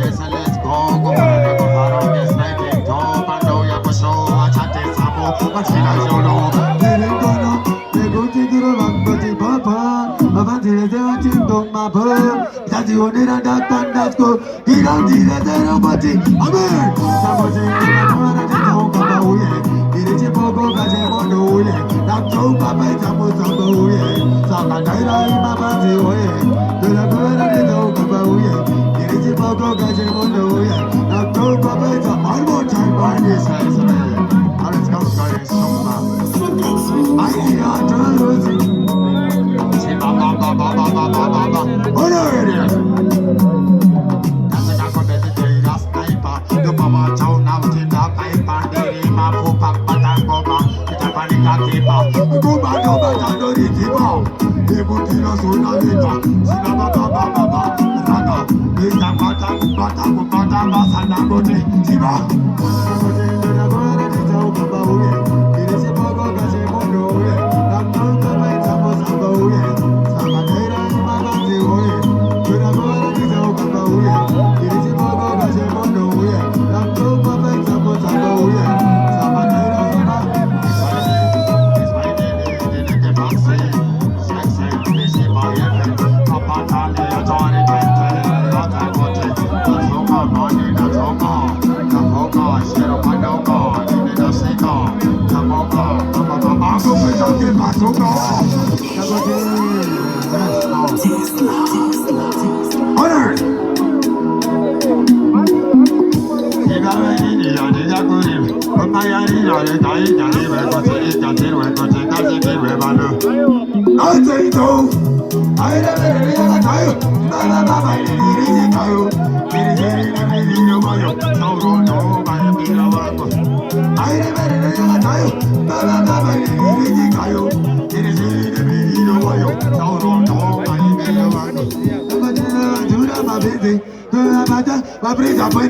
this and let's go. Go for it, go hard on this night. Top, I know you for sure. I chat this up, but she knows you know. Didn't go no, they go to the rock, but the papa. Avanti, they want to do my bird. That's the only that can that's go. He don't need it, they don't want it. Amen. Somebody, I want to talk about it. Did you go back and go away? That joke, Papa, Tamu, Tamu, Sakanaira, Mamma, away. Do the good and the dog away. Did you go back and go away? That joke, Papa, one more time on this house. I was going to say, I hear the Rosie.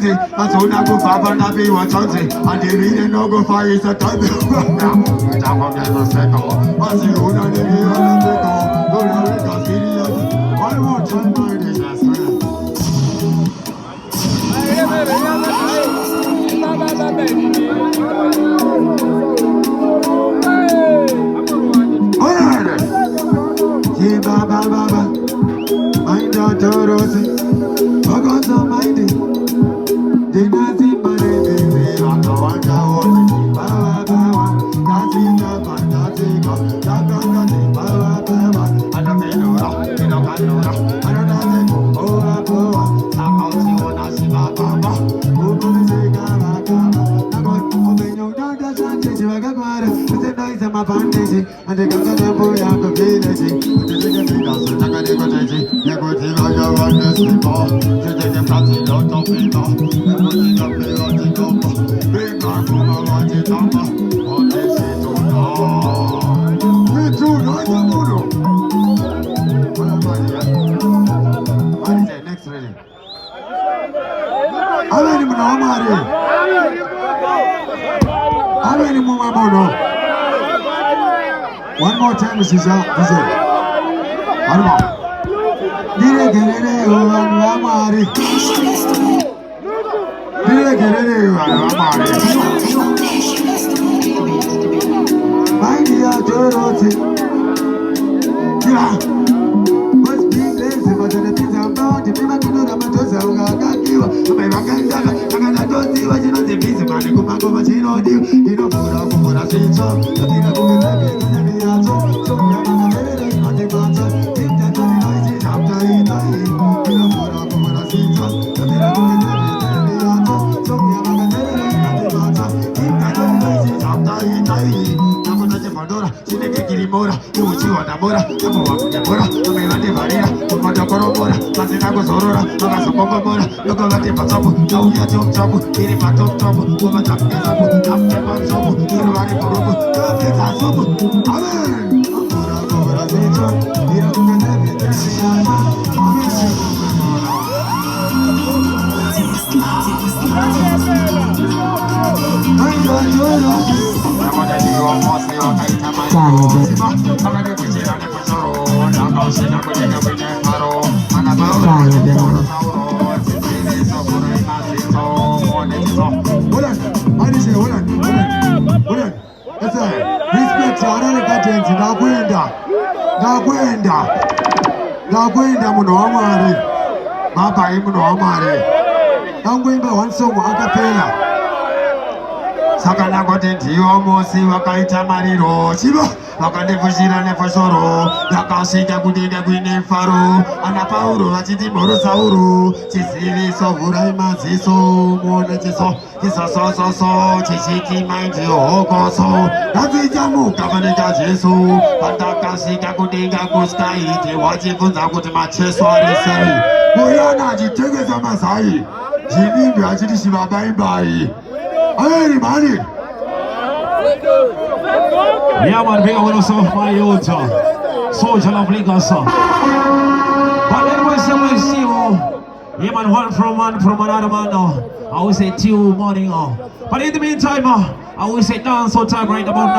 I told her go for and be what I'm saying. And they really no go for is a time. I'm going to say no. As you know, they be on the go. Don't have it as serious. Why won't you mind this as well? Mind your Rosie. Forgot to mind it. And they got the boy out of village. And they take a big house, and they go to the you go to your one this before. You take a party out of people. You go to the play on the number. Bring back over on the number. On this is to know. We do not know. What is it? Next reading. How many more are How many more are One more time, Mrs. Dizzy. One more. Dire gerere yuwa mari. Dire gerere yuwa mari. My dear Dorothy. Yeah. What's being lazy, but the pizza about the people to know that my toes are going to give. My Maganda, I don't see what you know the pizza, man. You come over, you know, you know, for a seat, so the people go with the Hold on, I say, hold on. That's right. Respect to another curtains. Nakwenda muno wamwari. Mapai muno wamwari. Nangwimba one song acapella. Sakana kote ndiyo mosi wakaita mariro chivo vakandifushira nefoshoro yakasvika kudinga kuine faro ana Pauro vachiti mhoro Sauro chiziviso vhurai maziso muone chiso chisosososo chichiti maindi hokoso ndadzichamuka vanika Jesu pandakasvika kudinga kuskaiti wachibvunza kuti macheso ari sei muyana achitengesa mazai zvinimbi achiti shivabaimbai. Hey, man. Yeah, man, big one also my youth, soldier of Lagos. But anyway, we see you. Yeah, man, one from another man. I will say till morning. But in the meantime, I will say dance all time right about now.